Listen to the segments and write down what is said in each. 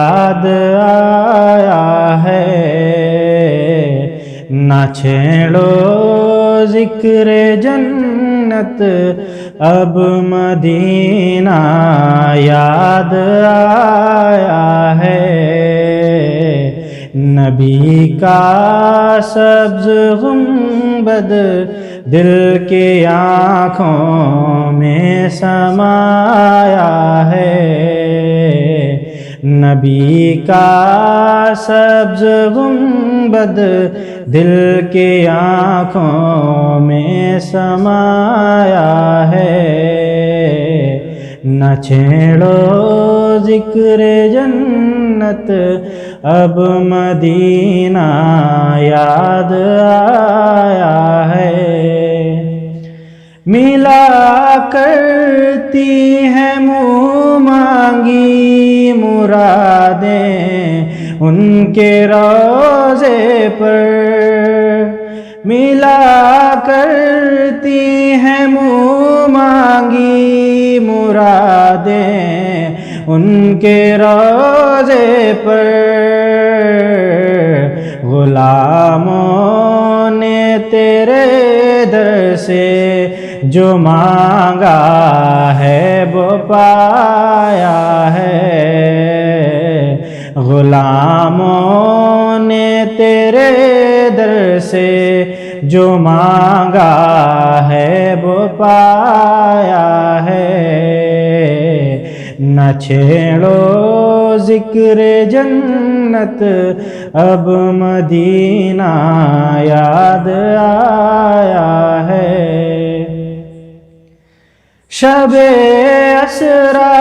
یاد آیا ہے، نہ چھیڑو ذکر جنت اب مدینہ یاد آیا ہے، نبی کا سبز گنبد دل کی آنکھوں میں سمایا ہے، نبی کا سبز گنبد دل کی آنکھوں میں سمایا ہے، نہ چھیڑو ذکر جنت اب مدینہ یاد آیا ہے، ملا کرتی ہیں منہ مانگی مرادیں ان کے روضے پر، ملا کرتی ہیں منہ مانگی مرادیں ان کے روضے پر، غلاموں نے تیرے در سے جو مانگا ہے وہ پایا ہے، غلاموں نے تیرے در سے جو مانگا ہے وہ پایا ہے، نہ چھیڑو ذکر جنت اب مدینہ یاد آیا ہے، شب اسرا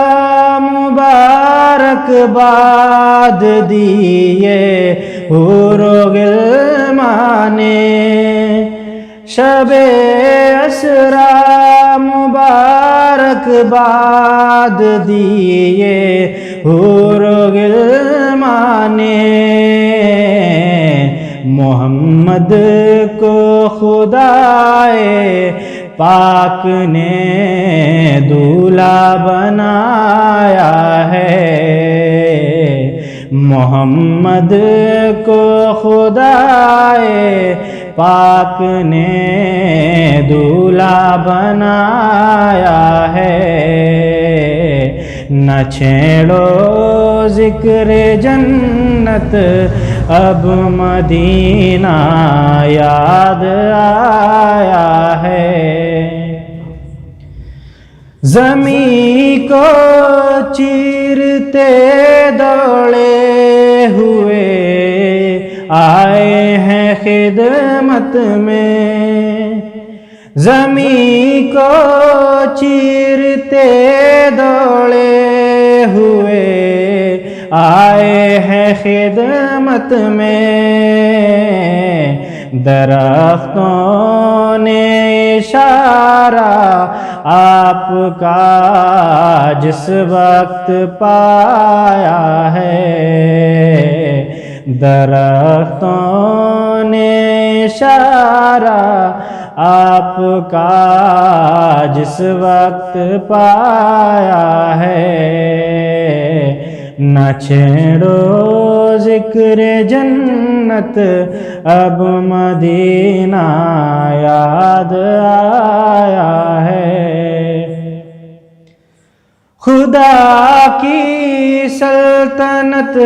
مبارک باد دیے حور و غلمان نے، شب اسرا مبارک باد دیے حور و غلمان نے، محمد کو خدائے پاک نے دولہا بنایا ہے، محمد کو خدائے پاک نے دولہا بنایا ہے، نہ چھیڑو ذکر جنت اب مدینہ یاد آیا ہے، زمین کو چیرتے دوڑے ہوئے آئے ہیں خدمت میں، زمین کو چیرتے دوڑے ہوئے آئے ہیں خدمت میں، درختوں نے اشارہ آپ کا جس وقت پایا ہے، درختوں نے اشارہ آپ کا جس وقت پایا ہے، نہ چھیڑو ذکر جنت اب مدینہ یاد آیا ہے، خدا کی سلطنت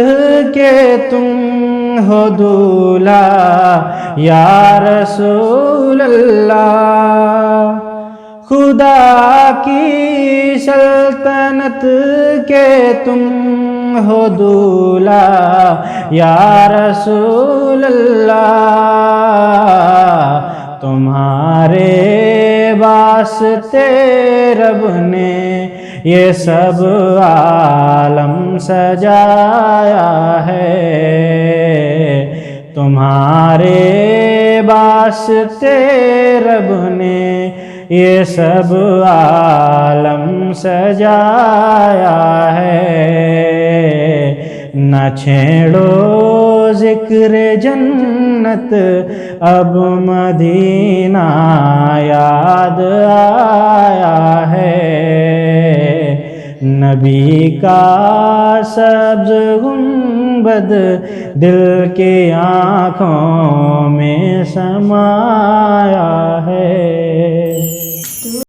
کے تم ہو دولہا یا رسول اللہ، خدا کی سلطنت کے تم ہو دولہا یا رسول اللہ، تمہارے واسطے رب نے یہ سب عالم سجایا ہے، تمہارے واسطے رب نے یہ سب عالم سجایا ہے، نہ چھیڑو ذکر جنت اب مدینہ یاد آیا ہے، نبی کا سبز گنبد دل کے آنکھوں میں سمایا